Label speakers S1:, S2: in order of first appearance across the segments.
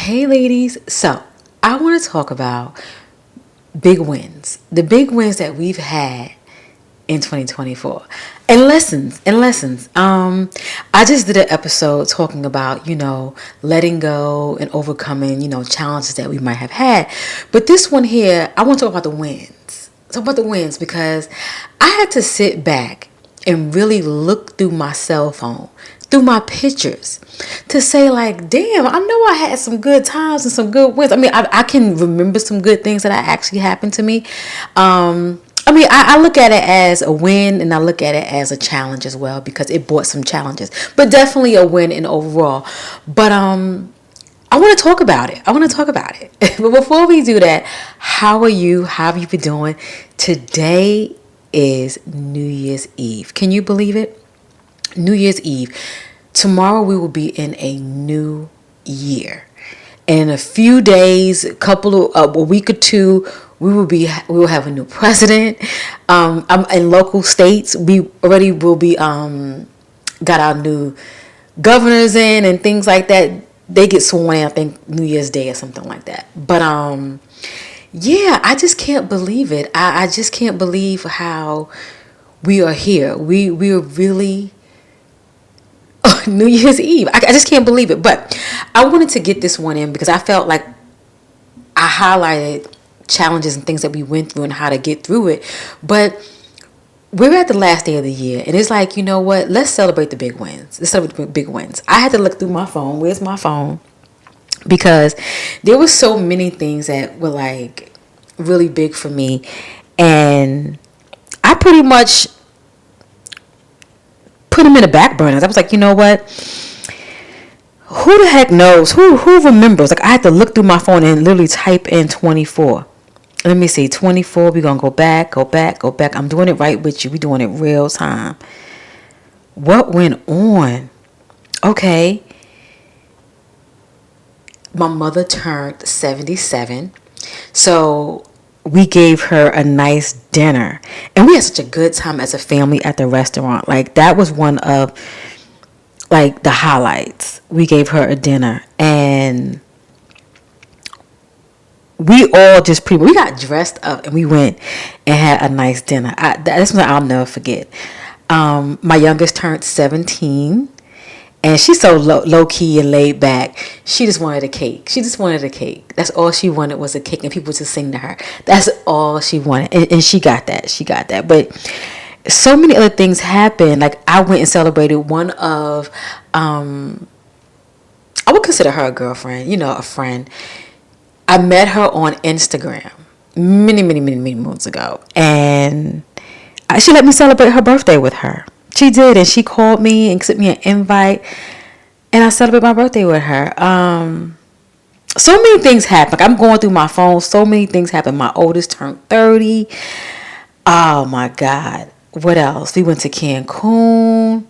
S1: Hey ladies, so I want to talk about big wins. The big wins that we've had in 2024. And lessons. I just did an episode talking about, letting go and overcoming, challenges that we might have had. But this one here, I want to talk about the wins. Talk about the wins because I had to sit back and really look through my cell phone, through my pictures, to say like, damn, I know I had some good times and some good wins. I mean, I can remember some good things that actually happened to me. I look at it as a win and I look at it as a challenge as well because it brought some challenges, but definitely a win in overall. But I want to talk about it. But before we do that, how are you? How have you been doing? Today is New Year's Eve. Can you believe it? New Year's Eve. Tomorrow we will be in a new year. And in a few days, a week or two, we will have a new president. In local states, we already will be got our new governors in and things like that. They get sworn in, I think, New Year's Day or something like that. But yeah, I just can't believe it. I just can't believe how we are here. We are really New Year's Eve. I just can't believe it. But I wanted to get this one in because I felt like I highlighted challenges and things that we went through and how to get through it. But we're at the last day of the year, and it's like, you know what? Let's celebrate the big wins. Let's celebrate the big wins. I had to look through my phone. Where's my phone? Because there were so many things that were like really big for me, and I pretty much put them in the back burners. I was like, you know what? Who the heck knows? Who remembers? Like, I had to look through my phone and literally type in 24. Let me see, 24. We're going to go back. I'm doing it right with you. We're doing it real time. What went on? Okay. My mother turned 77. So we gave her a nice dinner. And we had such a good time as a family at the restaurant. Like, that was one of, like, the highlights. We gave her a dinner. And we all just we got dressed up and we went and had a nice dinner. That's what I'll never forget. My youngest turned 17. And she's so low key and laid back. She just wanted a cake. That's all she wanted was a cake and people to sing to her. That's all she wanted. And she got that. But so many other things happened. Like, I went and celebrated one of, I would consider her a girlfriend, a friend. I met her on Instagram many months ago. And she let me celebrate her birthday with her. She did, and she called me and sent me an invite, and I celebrated my birthday with her. So many things happened. Like, I'm going through my phone. So many things happened. My oldest turned 30. Oh, my God. What else? We went to Cancun.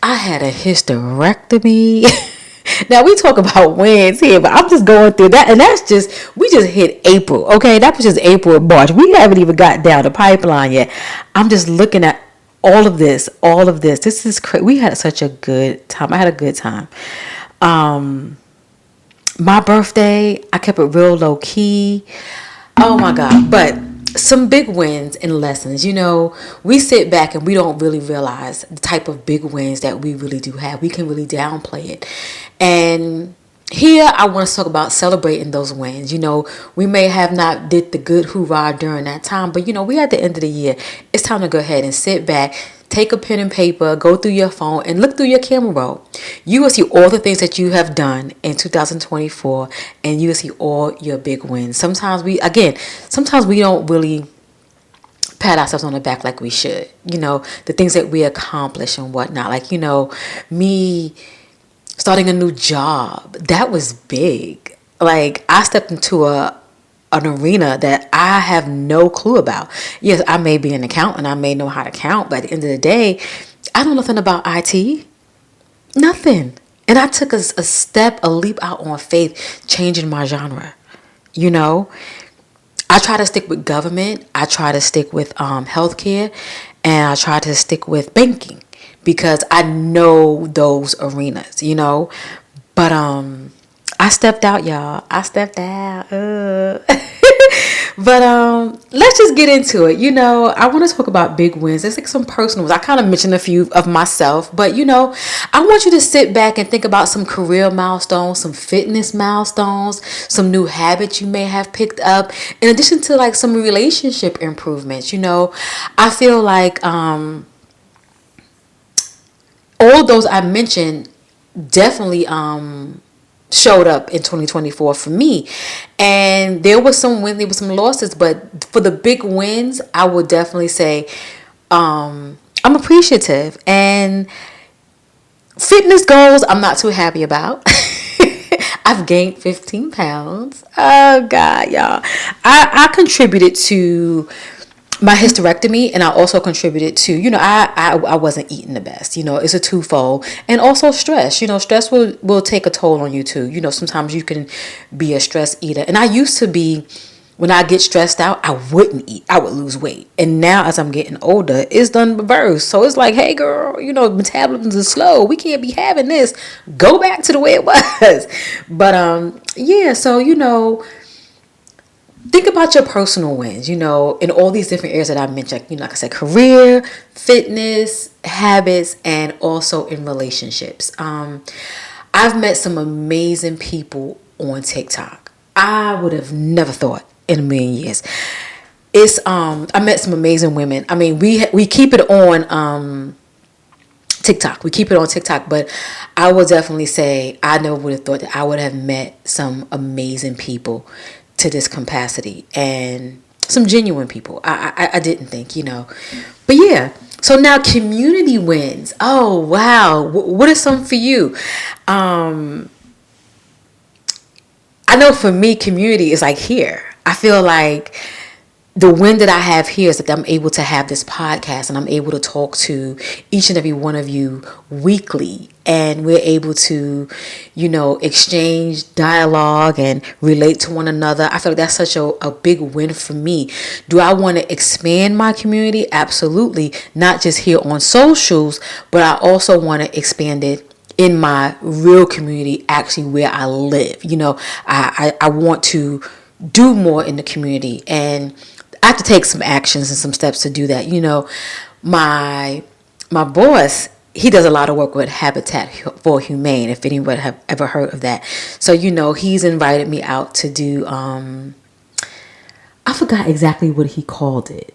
S1: I had a hysterectomy. Now, we talk about wins here, but I'm just going through that. And we just hit April, okay? That was just April and March. We haven't even got down the pipeline yet. I'm just looking at all of this. This is crazy. We had such a good time. I had a good time. My birthday, I kept it real low key. Oh my God. But some big wins and lessons. We sit back and we don't really realize the type of big wins that we really do have. We can really downplay it. And here I want to talk about celebrating those wins. We may have not did the good hoorah during that time, but we at the end of the year. It's time to go ahead and sit back, take a pen and paper, go through your phone and look through your camera roll. You will see all the things that you have done in 2024, and you will see all your big wins. Sometimes we don't really pat ourselves on the back like we should. The things that we accomplish and whatnot. Like, me starting a new job, that was big. Like, I stepped into an arena that I have no clue about. Yes, I may be an accountant, I may know how to count, but at the end of the day, I know nothing about IT. Nothing. And I took a leap out on faith, changing my genre. I try to stick with government, I try to stick with healthcare, and I try to stick with banking. Because I know those arenas, But I stepped out, y'all. I stepped out. But let's just get into it. I want to talk about big wins. There's like some personal ones. I kind of mentioned a few of myself, but I want you to sit back and think about some career milestones, some fitness milestones, some new habits you may have picked up, in addition to like some relationship improvements. I feel like all those I mentioned definitely showed up in 2024 for me. And there was some wins, there were some losses, but for the big wins, I would definitely say I'm appreciative. And fitness goals, I'm not too happy about. I've gained 15 pounds. Oh God, y'all. I contributed to my hysterectomy, and I also contributed to, I wasn't eating the best. It's a twofold. And also stress. Stress will take a toll on you too. Sometimes you can be a stress eater. And I used to be, when I get stressed out, I wouldn't eat. I would lose weight. And now as I'm getting older, it's done reverse. So it's like, hey girl, metabolism is slow. We can't be having this. Go back to the way it was. But yeah, so think about your personal wins, in all these different areas that I mentioned, like I said, career, fitness, habits, and also in relationships. I've met some amazing people on TikTok. I would have never thought in a million years. I met some amazing women. I mean, we keep it on TikTok. We keep it on TikTok, but I will definitely say I never would have thought that I would have met some amazing people to this capacity, and some genuine people. I didn't think, but yeah. So now community wins. Oh wow, what are some for you? I know for me, community is like here. I feel like the win that I have here is that I'm able to have this podcast and I'm able to talk to each and every one of you weekly, and we're able to, exchange dialogue and relate to one another. I feel like that's such a big win for me. Do I want to expand my community? Absolutely. Not just here on socials, but I also want to expand it in my real community, actually where I live. I want to do more in the community, and I have to take some actions and some steps to do that. My boss, he does a lot of work with Habitat for Humane, if anyone have ever heard of that. So, he's invited me out to do, I forgot exactly what he called it.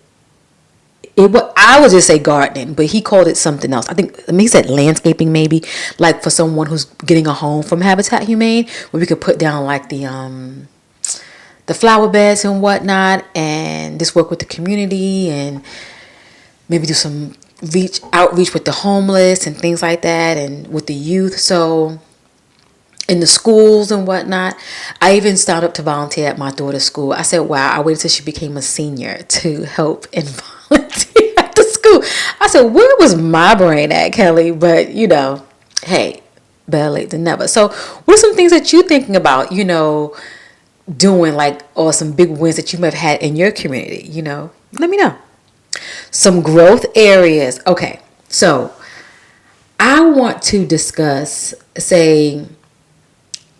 S1: I would just say gardening, but he called it something else. I think he said landscaping, maybe, like for someone who's getting a home from Habitat Humane, where we could put down like the flower beds and whatnot, and just work with the community and maybe do some outreach with the homeless and things like that, and with the youth. So in the schools and whatnot, I even started up to volunteer at my daughter's school. I said, wow, I waited till she became a senior to help and volunteer at the school. I said, where was my brain at, Kelly? But hey, better late than never. So what are some things that you're thinking about, doing, like, or some big wins that you might have had in your community? Let me know. Some growth areas. Okay, so I want to discuss, say,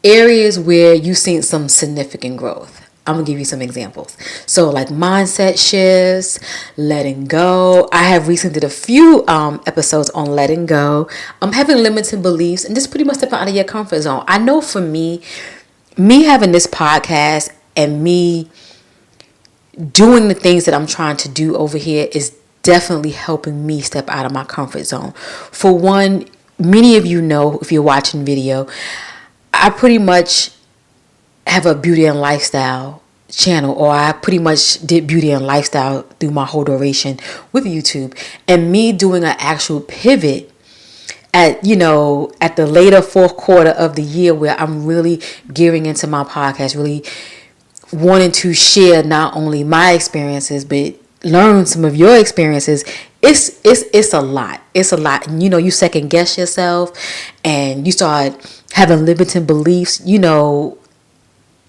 S1: areas where you've seen some significant growth. I'm gonna give you some examples. So like mindset shifts, letting go. I have recently did a few episodes on letting go. Having limited beliefs, and just pretty much stepping out of your comfort zone. I know for me having this podcast and me doing the things that I'm trying to do over here is definitely helping me step out of my comfort zone. For one, many of you know, if you're watching video, I pretty much have a beauty and lifestyle channel, or I pretty much did beauty and lifestyle through my whole duration with YouTube. And me doing an actual pivot at the later fourth quarter of the year, where I'm really gearing into my podcast, really wanting to share not only my experiences but learn some of your experiences. It's a lot. It's a lot. And you second guess yourself, and you start having limiting beliefs.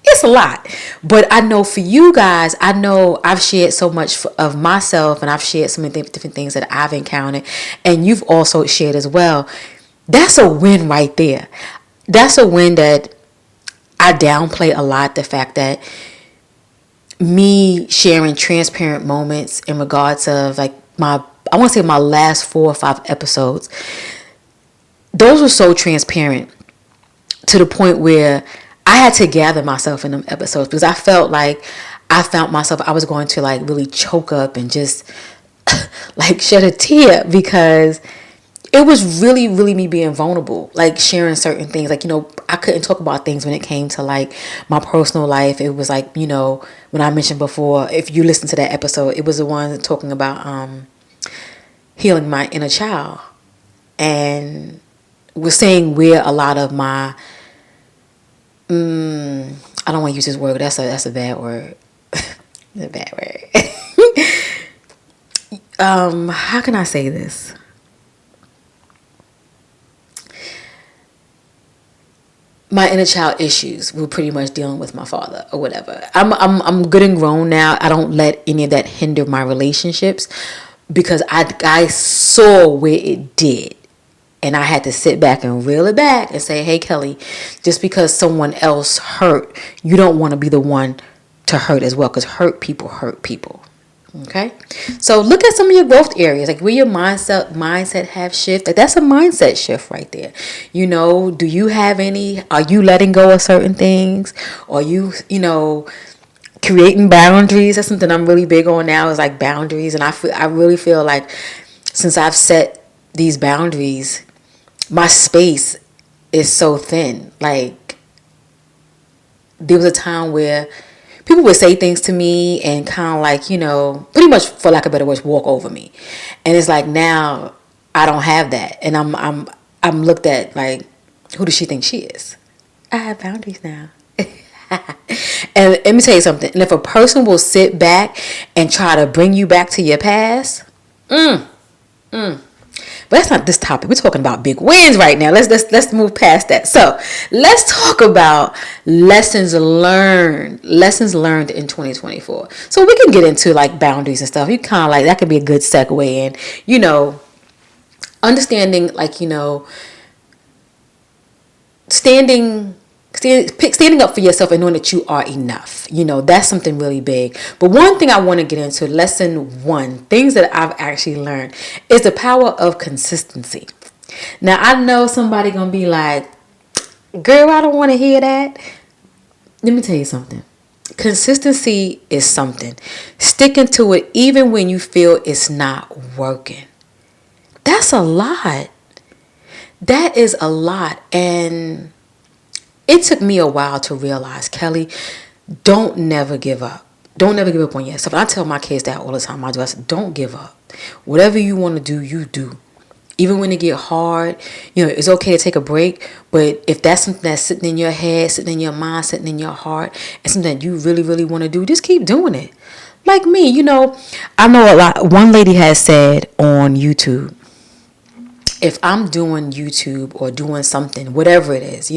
S1: It's a lot. But I know for you guys, I know I've shared so much of myself, and I've shared so many different things that I've encountered, and you've also shared as well. That's a win right there. That's a win that I downplay a lot the fact that me sharing transparent moments in regards of like I want to say my last 4 or 5 episodes, those were so transparent to the point where I had to gather myself in them episodes because I felt like I found myself, I was going to like really choke up and just like shed a tear because it was really, really me being vulnerable, like sharing certain things. Like, I couldn't talk about things when it came to like my personal life. It was like, when I mentioned before, if you listen to that episode, it was the one talking about healing my inner child. And was saying where a lot of my, I don't want to use this word, that's a bad word. A bad word. How can I say this? My inner child issues were pretty much dealing with my father or whatever. I'm good and grown now. I don't let any of that hinder my relationships because I saw where it did. And I had to sit back and reel it back and say, hey, Kelly, just because someone else hurt, you don't want to be the one to hurt as well, because hurt people hurt people. Okay, so look at some of your growth areas, like where your mindset have shift. Like that's a mindset shift right there. Do you have any? Are you letting go of certain things? Are you creating boundaries? That's something I'm really big on now. Is like boundaries, and I really feel like since I've set these boundaries, my space is so thin. Like there was a time where people would say things to me and kind of like, pretty much for lack of better words, walk over me. And it's like now I don't have that. And I'm looked at like, who does she think she is? I have boundaries now. And let me tell you something. And if a person will sit back and try to bring you back to your past, but that's not this topic. We're talking about big wins right now. Let's move past that. So let's talk about lessons learned in 2024. So we can get into like boundaries and stuff. You kind of like that could be a good segue in, understanding like standing up for yourself and knowing that you are enough. That's something really big. But one thing I want to get into, lesson 1, things that I've actually learned, is the power of consistency. Now, I know somebody going to be like, girl, I don't want to hear that. Let me tell you something. Consistency is something. Sticking to it even when you feel it's not working. That's a lot. That is a lot. And it took me a while to realize, Kelly, don't never give up. Don't never give up on yourself. I tell my kids that all the time. I said, don't give up. Whatever you want to do, you do. Even when it get hard, it's okay to take a break. But if that's something that's sitting in your head, sitting in your mind, sitting in your heart, and something that you really, really want to do, just keep doing it. Like me, I know a lot. One lady has said on YouTube, if I'm doing YouTube or doing something, whatever it is,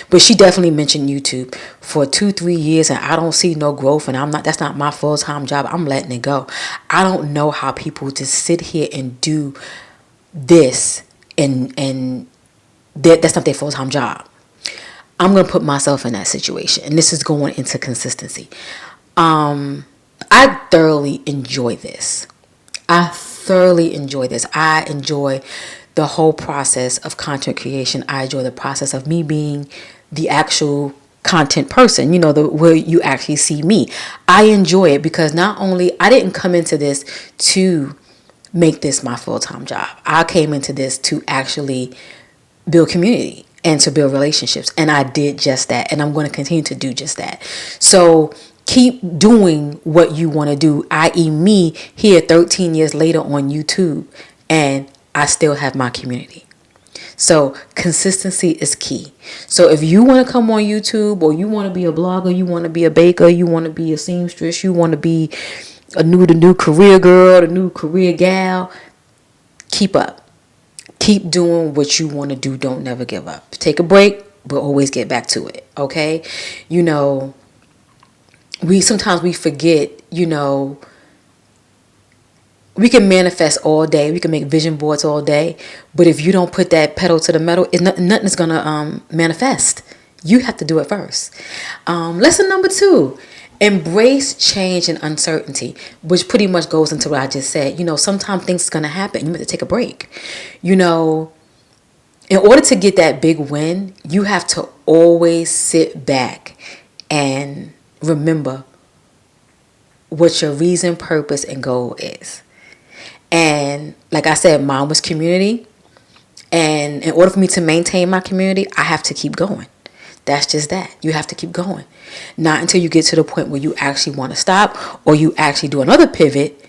S1: but she definitely mentioned YouTube for 2-3 years and I don't see no growth and that's not my full-time job, I'm letting it go. I don't know how people just sit here and do this and that's not their full-time job. I'm going to put myself in that situation, and this is going into consistency. I thoroughly enjoy this. I enjoy the whole process of content creation. I enjoy the process of me being the actual content person, where you actually see me. I enjoy it because not only I didn't come into this to make this my full-time job. I came into this to actually build community and to build relationships. And I did just that. And I'm going to continue to do just that. So keep doing what you want to do, i.e. me here 13 years later on YouTube, and I still have my community. So consistency is key. So if you want to come on YouTube, or you want to be a blogger, you want to be a baker, you want to be a seamstress, you want to be the new career girl, the new career gal, keep up. Keep doing what you want to do. Don't never give up. Take a break, but always get back to it. Okay? We sometimes forget, we can manifest all day. We can make vision boards all day. But if you don't put that pedal to the metal, nothing is going to manifest. You have to do it first. Lesson number 2, embrace change and uncertainty, which pretty much goes into what I just said. Sometimes things are going to happen. You have to take a break. In order to get that big win, you have to always sit back and remember what your reason, purpose, and goal is. And like I said, mine was community. And in order for me to maintain my community, I have to keep going. That's just that. You have to keep going. Not until you get to the point where you actually want to stop, or you actually do another pivot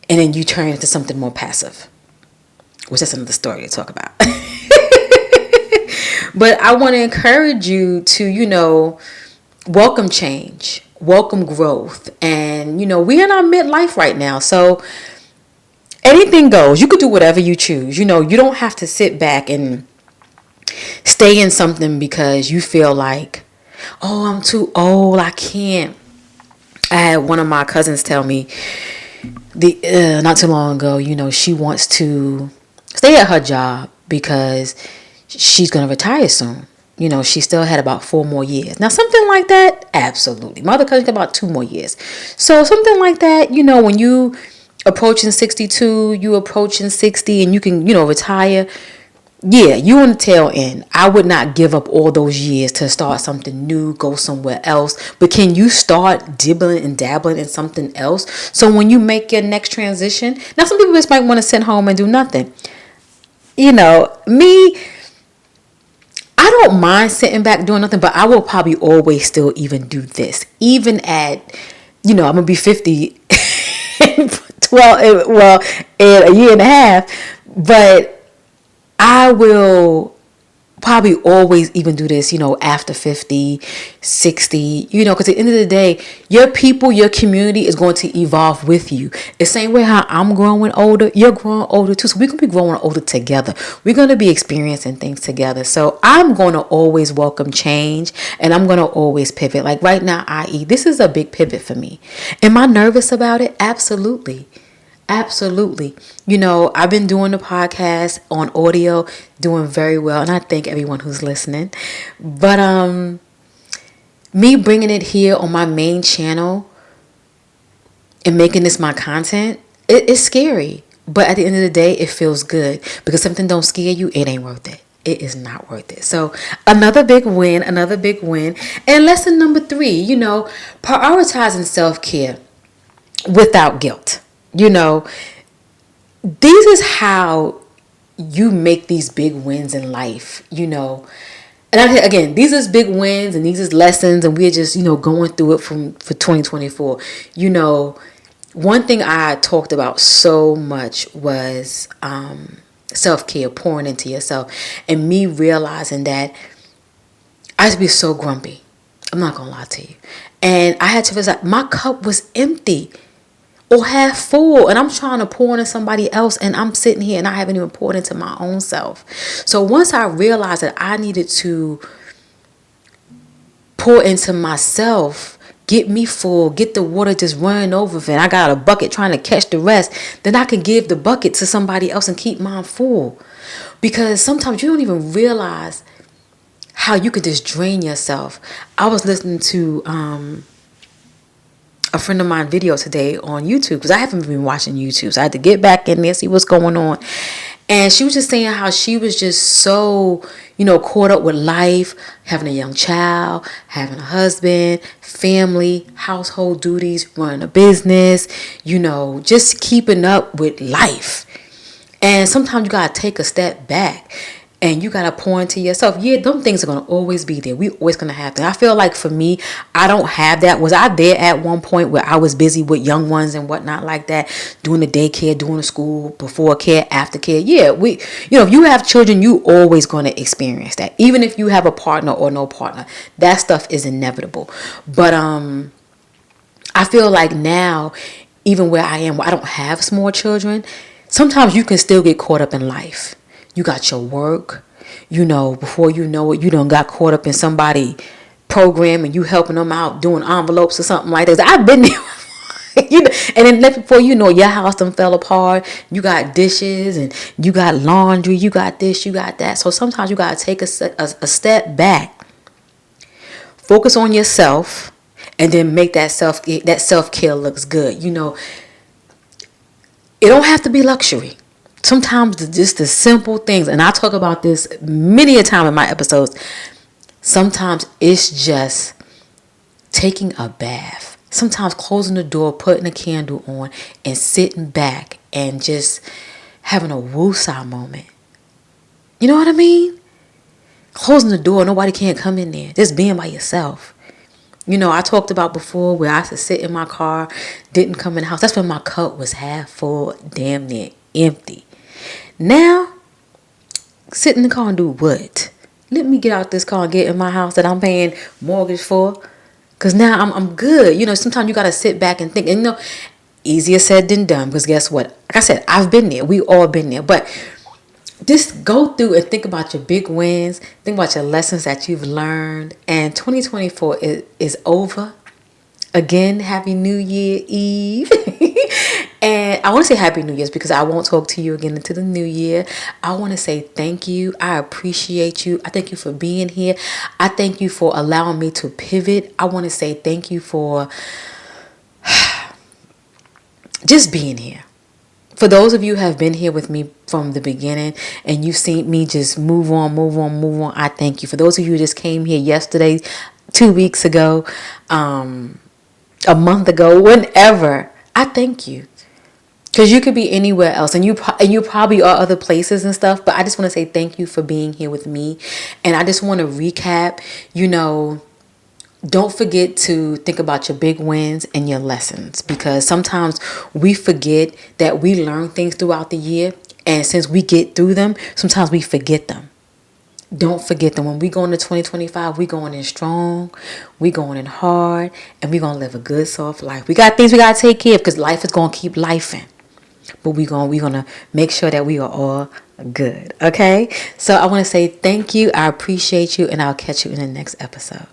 S1: and then you turn into something more passive, which is another story to talk about. But I want to encourage you to, welcome change, welcome growth. And, we're in our midlife right now. So anything goes. You could do whatever you choose. You don't have to sit back and stay in something because you feel like, oh, I'm too old, I can't. I had one of my cousins tell me not too long ago, she wants to stay at her job because she's going to retire soon. She still had about 4 more years. Now, something like that, absolutely. My other cousin got about 2 more years. So something like that, when you approaching 62, you approaching 60, and you can, retire. Yeah, you on the tail end. I would not give up all those years to start something new, go somewhere else. But can you start dibbling and dabbling in something else? So when you make your next transition, now some people just might want to sit home and do nothing. Me, I don't mind sitting back doing nothing, but I will probably always still even do this. Even at, I'm going to be 50 in in a year and a half. But I will probably always even do this, after 50, 60, because at the end of the day, your people, your community is going to evolve with you. The same way how I'm growing older, you're growing older too. So we're going to be growing older together. We're going to be experiencing things together. So I'm going to always welcome change, and I'm going to always pivot. Like right now, this is a big pivot for me. Am I nervous about it? Absolutely. Absolutely. I've been doing the podcast on audio, doing very well, and I thank everyone who's listening. But me bringing it here on my main channel and making this my content, it's scary. But at the end of the day, it feels good, because something don't scare you, it ain't worth it. It is not worth it. So another big win. And lesson number 3, prioritizing self-care without guilt. This is how you make these big wins in life, And again, these is big wins and these is lessons, and we're just, going through it for 2024. One thing I talked about so much was self-care, pouring into yourself, and me realizing that I used to be so grumpy. I'm not going to lie to you. And I had to realize my cup was empty. Or half full, and I'm trying to pour into somebody else, and I'm sitting here and I haven't even poured into my own self. So once I realized that I needed to pour into myself, get me full, get the water just running over, and I got a bucket trying to catch the rest, then I can give the bucket to somebody else and keep mine full. Because sometimes you don't even realize how you could just drain yourself. I was listening to a friend of mine video today on YouTube, because I haven't been watching YouTube, so I had to get back in there, see what's going on. And she was just saying how she was just so, caught up with life, having a young child, having a husband, family, household duties, running a business, just keeping up with life. And sometimes you got to take a step back. And you got to pour into yourself. Yeah, them things are going to always be there. We always going to have them. I feel like for me, I don't have that. Was I there at one point where I was busy with young ones and whatnot like that? Doing the daycare, doing the school, before care, after care. Yeah, if you have children, you always going to experience that. Even if you have a partner or no partner, that stuff is inevitable. But I feel like now, even where I am, where I don't have small children, sometimes you can still get caught up in life. You got your work, before you know it, you done got caught up in somebody program and you helping them out doing envelopes or something like that. I've been there. And then before you know, your house done fell apart. You got dishes and you got laundry. You got this, you got that. So sometimes you got to take a step back focus on yourself, and then make that self-care looks good. It don't have to be luxury. Sometimes just the simple things, and I talk about this many a time in my episodes. Sometimes it's just taking a bath. Sometimes closing the door, putting a candle on, and sitting back and just having a woosah moment. You know what I mean? Closing the door, nobody can't come in there. Just being by yourself. I talked about before where I used to sit in my car, didn't come in the house. That's when my cup was half full, damn near empty. Now, sit in the car and do what? Let me get out this car and get in my house that I'm paying mortgage for. Because now I'm good. Sometimes you got to sit back and think. And easier said than done. Because guess what? Like I said, I've been there. We all been there. But just go through and think about your big wins. Think about your lessons that you've learned. And 2024 is over. Again, Happy New Year Eve. And I want to say Happy New Year's because I won't talk to you again until the new year. I want to say thank you. I appreciate you. I thank you for being here. I thank you for allowing me to pivot. I want to say thank you for just being here. For those of you who have been here with me from the beginning and you've seen me just move on, I thank you. For those of you who just came here yesterday, 2 weeks ago, a month ago, whenever, I thank you. Because you could be anywhere else and you probably are other places and stuff. But I just want to say thank you for being here with me. And I just want to recap, don't forget to think about your big wins and your lessons. Because sometimes we forget that we learn things throughout the year. And since we get through them, sometimes we forget them. Don't forget them. When we go into 2025, we going in strong, we going in hard, and we going to live a good, soft life. We got things we got to take care of because life is going to keep lifing. But we're going to make sure that we are all good. Okay? So I want to say thank you. I appreciate you. And I'll catch you in the next episode.